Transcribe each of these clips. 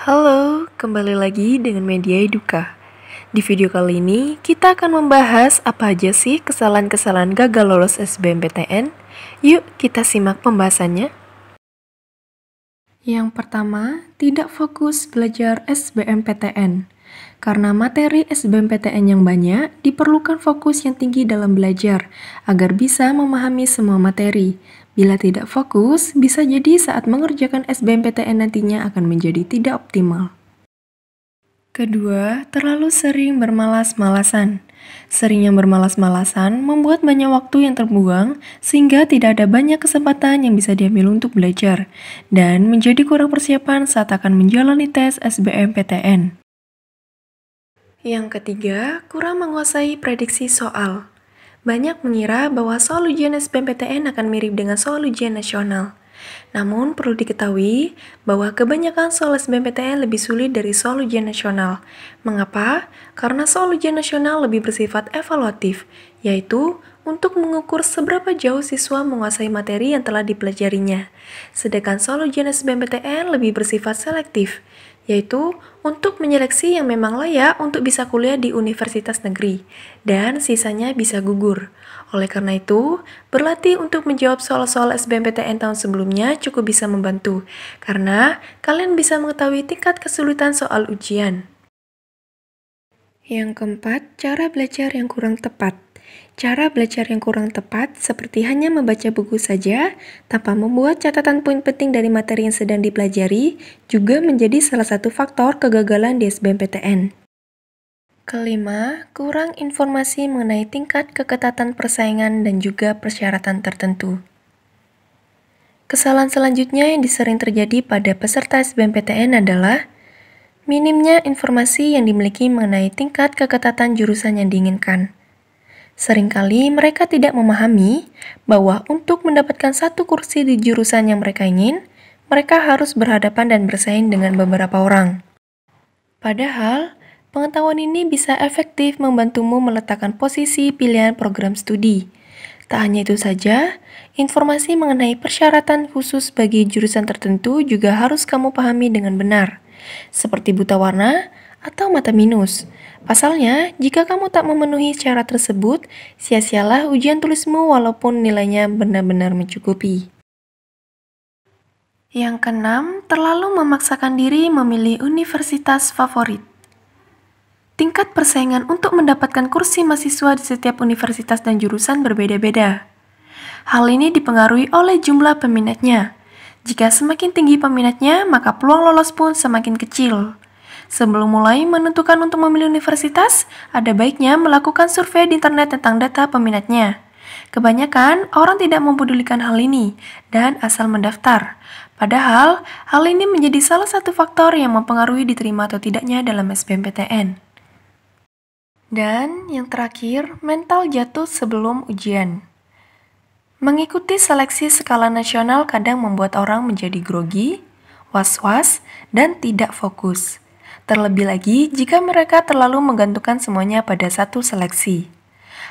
Halo, kembali lagi dengan Media Eduka. Di video kali ini, kita akan membahas apa aja sih kesalahan-kesalahan gagal lolos SBMPTN. Yuk, kita simak pembahasannya. Yang pertama, tidak fokus belajar SBMPTN. Karena materi SBMPTN yang banyak, diperlukan fokus yang tinggi dalam belajar, agar bisa memahami semua materi. Bila tidak fokus, bisa jadi saat mengerjakan SBMPTN nantinya akan menjadi tidak optimal. Kedua, terlalu sering bermalas-malasan. Seringnya bermalas-malasan membuat banyak waktu yang terbuang sehingga tidak ada banyak kesempatan yang bisa diambil untuk belajar dan menjadi kurang persiapan saat akan menjalani tes SBMPTN. Yang ketiga, kurang menguasai prediksi soal. Banyak mengira bahwa soal ujian SBMPTN akan mirip dengan soal ujian nasional. Namun, perlu diketahui bahwa kebanyakan soal SBMPTN lebih sulit dari soal ujian nasional. Mengapa? Karena soal ujian nasional lebih bersifat evaluatif, yaitu untuk mengukur seberapa jauh siswa menguasai materi yang telah dipelajarinya. Sedangkan soal ujian SBMPTN lebih bersifat selektif, yaitu untuk menyeleksi yang memang layak untuk bisa kuliah di universitas negeri, dan sisanya bisa gugur. Oleh karena itu, berlatih untuk menjawab soal-soal SBMPTN tahun sebelumnya cukup bisa membantu, karena kalian bisa mengetahui tingkat kesulitan soal ujian. Yang keempat, cara belajar yang kurang tepat. Cara belajar yang kurang tepat seperti hanya membaca buku saja tanpa membuat catatan poin penting dari materi yang sedang dipelajari juga menjadi salah satu faktor kegagalan di SBMPTN. Kelima, kurang informasi mengenai tingkat keketatan persaingan dan juga persyaratan tertentu. Kesalahan selanjutnya yang sering terjadi pada peserta SBMPTN adalah minimnya informasi yang dimiliki mengenai tingkat keketatan jurusan yang diinginkan. Seringkali mereka tidak memahami bahwa untuk mendapatkan satu kursi di jurusan yang mereka ingin, mereka harus berhadapan dan bersaing dengan beberapa orang. Padahal, pengetahuan ini bisa efektif membantumu meletakkan posisi pilihan program studi. Tak hanya itu saja, informasi mengenai persyaratan khusus bagi jurusan tertentu juga harus kamu pahami dengan benar, seperti buta warna atau mata minus. Pasalnya, jika kamu tak memenuhi syarat tersebut, sia-sialah ujian tulismu walaupun nilainya benar-benar mencukupi. Yang keenam, terlalu memaksakan diri memilih universitas favorit. Tingkat persaingan untuk mendapatkan kursi mahasiswa di setiap universitas dan jurusan berbeda-beda. Hal ini dipengaruhi oleh jumlah peminatnya. Jika semakin tinggi peminatnya, maka peluang lolos pun semakin kecil. Sebelum mulai menentukan untuk memilih universitas, ada baiknya melakukan survei di internet tentang data peminatnya. Kebanyakan orang tidak mempedulikan hal ini dan asal mendaftar. Padahal, hal ini menjadi salah satu faktor yang mempengaruhi diterima atau tidaknya dalam SBMPTN. Dan yang terakhir, mental jatuh sebelum ujian. Mengikuti seleksi skala nasional kadang membuat orang menjadi grogi, was-was, dan tidak fokus. Terlebih lagi jika mereka terlalu menggantungkan semuanya pada satu seleksi.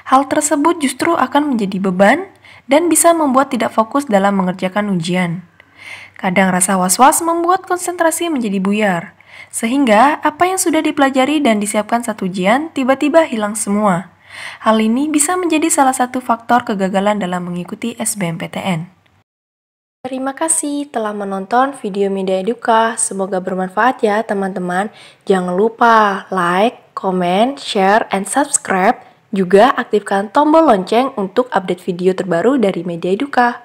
Hal tersebut justru akan menjadi beban dan bisa membuat tidak fokus dalam mengerjakan ujian. Kadang rasa was-was membuat konsentrasi menjadi buyar, sehingga apa yang sudah dipelajari dan disiapkan satu ujian tiba-tiba hilang semua. Hal ini bisa menjadi salah satu faktor kegagalan dalam mengikuti SBMPTN. Terima kasih telah menonton video Media Eduka. Semoga bermanfaat ya teman-teman. Jangan lupa like, comment, share, and subscribe. Juga aktifkan tombol lonceng untuk update video terbaru dari Media Eduka.